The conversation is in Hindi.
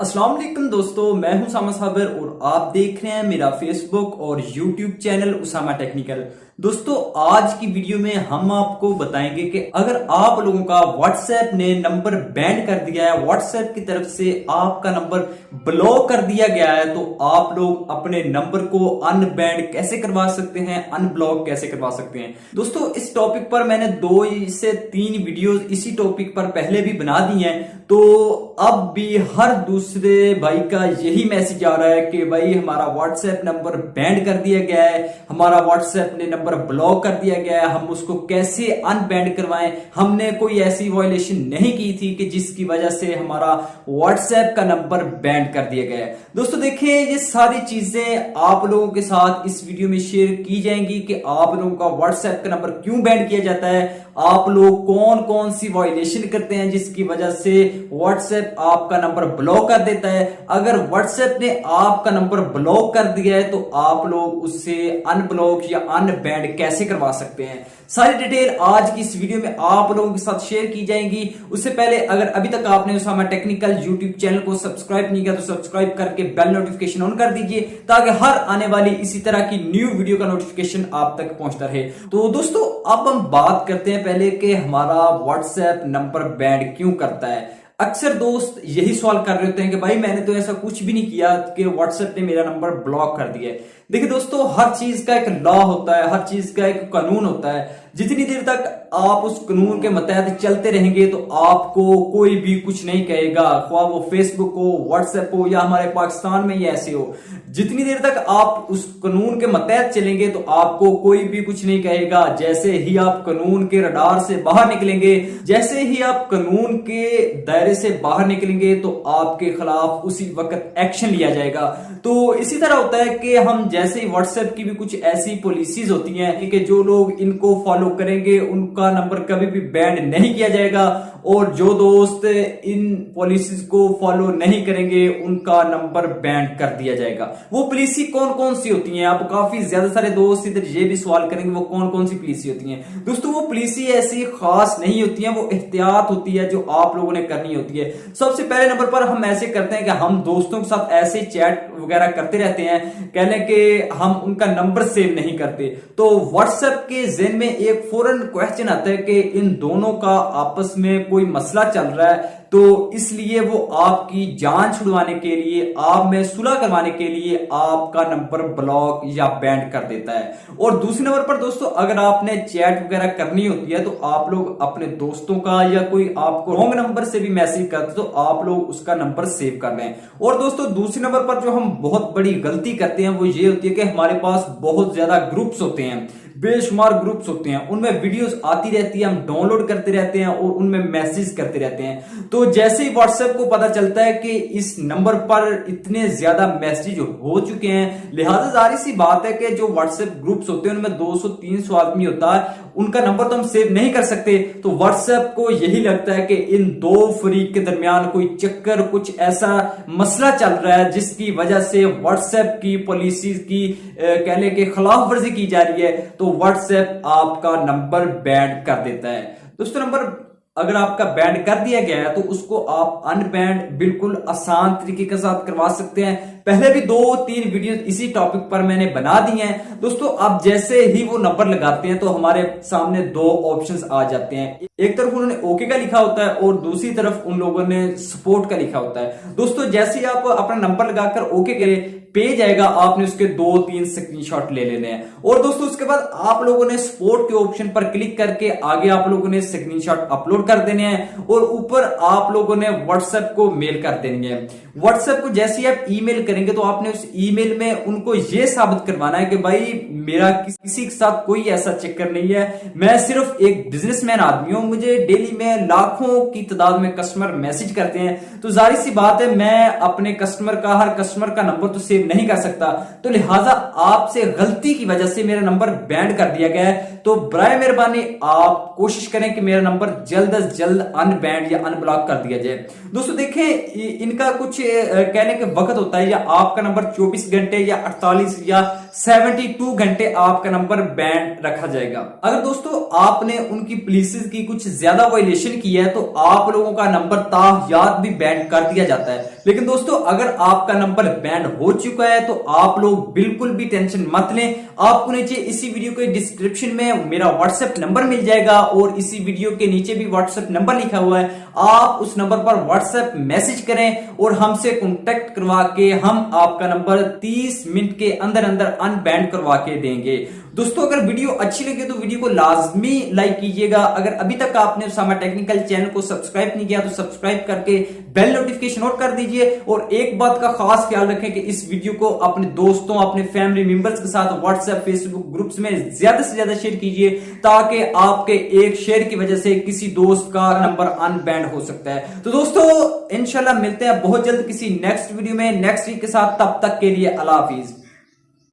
अस्सलाम वालेकुम दोस्तों, मैं हूं उसामा साबिर और आप देख रहे हैं मेरा फेसबुक और यूट्यूब चैनल उसामा टेक्निकल। दोस्तों, आज की वीडियो में हम आपको बताएंगे कि अगर आप लोगों का व्हाट्सएप ने नंबर बैन कर दिया है, व्हाट्सएप की तरफ से आपका नंबर ब्लॉक कर दिया गया है, तो आप लोग अपने नंबर को अनबैन कैसे करवा सकते हैं, अनब्लॉक कैसे करवा सकते हैं। दोस्तों, इस टॉपिक पर मैंने 2 से 3 वीडियोस इसी टॉपिक पर पहले भी बना दी हैं, तो अब भी हर दूसरे भाई का यही मैसेज आ रहा है कि भाई हमारा व्हाट्सएप नंबर बैंड कर दिया गया है, हमारा व्हाट्सएप ने नंबर ब्लॉक कर दिया गया है, हम उसको कैसे अनबैंड करवाएं। हमने कोई ऐसी वायलेशन नहीं की थी कि जिसकी वजह से हमारा व्हाट्सएप का नंबर बैंड कर दिया गया है। दोस्तों देखिए, ये सारी चीजें आप लोगों के साथ इस वीडियो में शेयर की जाएंगी कि आप लोगों का व्हाट्सएप का नंबर क्यों बैंड किया जाता है, आप लोग कौन कौन सी वायलेशन करते हैं जिसकी वजह से व्हाट्सएप आपका नंबर ब्लॉक कर देता है। अगर व्हाट्सएप ने आपका नंबर ब्लॉक कर दिया है तो आप लोग उससे अनब्लॉक या अनबैंड कैसे करवा सकते हैं। सारी डिटेल आज की इस वीडियो में आप लोगों के साथ शेयर की जाएंगी। उससे पहले अगर अभी तक आपने उसामा टेक्निकल यूट्यूब चैनल को सब्सक्राइब नहीं किया तो सब्सक्राइब करके बेल नोटिफिकेशन ऑन कर दीजिए ताकि हर आने वाली इसी तरह की न्यू वीडियो का नोटिफिकेशन आप तक पहुंचता रहे। तो दोस्तों, अब हम बात करते हैं पहले कि हमारा व्हाट्सएप नंबर बैंड क्यों करता है। अक्सर दोस्त यही सवाल कर रहे होते हैं कि भाई मैंने तो ऐसा कुछ भी नहीं किया कि व्हाट्सएप ने मेरा नंबर ब्लॉक कर दिया है। देखिए दोस्तों, हर चीज का एक लॉ होता है, हर चीज का एक कानून होता है। जितनी देर तक आप उस कानून के मतहत चलते रहेंगे तो आपको कोई भी कुछ नहीं कहेगा, ख्वाह वो फेसबुक हो, व्हाट्सएप हो या हमारे पाकिस्तान में ही ऐसे हो। जितनी देर तक आप उस कानून के मतहत चलेंगे तो आपको कोई भी कुछ नहीं कहेगा। जैसे ही आप कानून के रडार से बाहर निकलेंगे, जैसे ही आप कानून के दायरे से बाहर निकलेंगे तो आपके खिलाफ उसी वक्त एक्शन लिया जाएगा। तो इसी तरह होता है कि हम जैसे ही व्हाट्सएप की भी कुछ ऐसी पॉलिसीज होती हैं कि जो लोग इनको फॉलो करेंगे उनका नंबर कभी भी बैंड नहीं किया जाएगा, और जो दोस्त इन पॉलिसीज को फॉलो नहीं करेंगे उनका नंबर बैंड कर दिया जाएगा। वो पॉलिसी कौन कौन सी होती हैं? आप काफी ज्यादा सारे दोस्त इधर ये भी सवाल करेंगे वो कौन कौन सी पॉलिसी होती हैं। दोस्तों, वो पॉलिसी ऐसी खास नहीं होती है, वो एहतियात होती है जो आप लोगों ने करनी होती है। सबसे पहले नंबर पर हम ऐसे करते हैं कि हम दोस्तों के साथ ऐसे चैट वगैरह करते रहते हैं, कह लें कि हम उनका नंबर सेव नहीं करते। तो व्हाट्सएप के ज़हन में एक फौरन क्वेश्चन आता है कि इन दोनों का आपस में कोई मसला चल रहा है, तो इसलिए वो आपकी जान छुड़वाने के लिए, आप में सुलह करवाने के लिए आपका नंबर ब्लॉक या बैंड कर देता है। और दूसरे नंबर पर दोस्तों, अगर आपने चैट वगैरह करनी होती है तो आप लोग अपने दोस्तों का या कोई आपको रॉन्ग नंबर से भी मैसेज करते तो आप लोग उसका नंबर सेव कर लें। और दोस्तों, दूसरे नंबर पर जो हम बहुत बड़ी गलती करते हैं वो ये होती है कि हमारे पास बहुत ज्यादा ग्रुप्स होते हैं, बेशुमार ग्रुप्स होते हैं, उनमें वीडियोस आती रहती है, हम डाउनलोड करते रहते हैं और उनमें मैसेज करते रहते हैं। तो जैसे ही व्हाट्सएप को पता चलता है कि इस नंबर पर इतने ज्यादा मैसेज हो चुके हैं, लिहाजा जारी सी बात है कि जो व्हाट्सएप ग्रुप्स होते हैं उनमें 200-300 आदमी होता है, उनका नंबर तो हम सेव नहीं कर सकते। तो व्हाट्सएप को यही लगता है कि इन दो फरीक के दरमियान कोई चक्कर, कुछ ऐसा मसला चल रहा है जिसकी वजह से व्हाट्सएप की पॉलिसी की कहने के खिलाफ वर्जी की जा रही है, तो व्हाट्सएप आपका नंबर बैंड कर देता है। दोस्तों, नंबर अगर आपका बैंड कर दिया गया है तो उसको आप अनबैंड बिल्कुल आसान तरीके के साथ करवा सकते हैं। पहले भी 2-3 वीडियो इसी टॉपिक पर मैंने बना दी हैं। दोस्तों, आप जैसे ही वो नंबर लगाते हैं तो हमारे सामने 2 ऑप्शंस आ जाते हैं। एक तरफ उन्होंने ओके का लिखा होता है और दूसरी तरफ उन लोगों ने सपोर्ट का लिखा होता है। दोस्तों, जैसे ही आप अपना नंबर लगाकर ओके करें, पेज आएगा, आपने उसके 2-3 स्क्रीनशॉट ले लेने हैं। और दोस्तों, उसके बाद आप लोगों ने सपोर्ट के ऑप्शन पर क्लिक करके आगे आप लोगों ने स्क्रीनशॉट अपलोड कर देने हैं और ऊपर आप लोगों ने व्हाट्सएप को मेल कर देंगे। व्हाट्सएप को जैसे ही आप ईमेल करेंगे तो आपने उस ईमेल में उनको यह साबित करवाना है कि भाई मेरा किसी के साथ कोई ऐसा चक्कर नहीं है, मैं सिर्फ एक बिजनेसमैन आदमी हूं, मुझे डेली में लाखों की तादाद में कस्टमर मैसेज करते हैं, तो जाहिर सी बात है मैं अपने हर कस्टमर का नंबर तो सेव नहीं कर सकता, तो लिहाजा आपसे गलती की वजह से मेरा नंबर बैंड कर दिया गया है। तो बराए मेहरबानी आप कोशिश करें कि मेरा नंबर जल्द से जल्द अनबैंड या अनब्लॉक कर दिया जाए। दोस्तों देखें, इनका कुछ कहने के वक्त होता है या आपका नंबर 24 घंटे या 48 या 72 घंटे आपका नंबर बैन रखा जाएगा। अगर दोस्तों आपने उनकी पॉलिसीज की कुछ ज्यादा वायलेशन की है तो आप लोगों का नंबर ताहयात भी बैन कर दिया जाता है। लेकिन दोस्तों अगर आपका नंबर बैन हो चुका है तो आप लोग बिल्कुल भी टेंशन मत लें। आपको नीचे इसी वीडियो के डिस्क्रिप्शन में मेरा व्हाट्सएप नंबर मिल जाएगा और इसी वीडियो के नीचे भी व्हाट्सएप नंबर लिखा हुआ है। आप उस नंबर पर व्हाट्सएप मैसेज करें और हमसे कांटेक्ट करवा के हम आपका नंबर 30 मिनट के अंदर अंदर अनबैन करवा के देंगे। दोस्तों अगर वीडियो अच्छी लगे तो वीडियो को लाजमी लाइक कीजिएगा। अगर अभी तक आपने उसामा टेक्निकल चैनल को सब्सक्राइब नहीं किया तो सब्सक्राइब करके बेल नोटिफिकेशन ऑन कर दीजिए। और एक बात का खास ख्याल रखें कि इस वीडियो को अपने दोस्तों, अपने फैमिली मेंबर्स के साथ व्हाट्सएप, फेसबुक ग्रुप्स में ज्यादा से ज्यादा शेयर कीजिए ताकि आपके एक शेयर की वजह से किसी दोस्त का नंबर अनबैन हो सकता है। तो दोस्तों इंशाल्लाह मिलते हैं बहुत जल्द किसी नेक्स्ट वीडियो में नेक्स्ट वीक के साथ। तब तक के लिए अल्लाह हाफिज।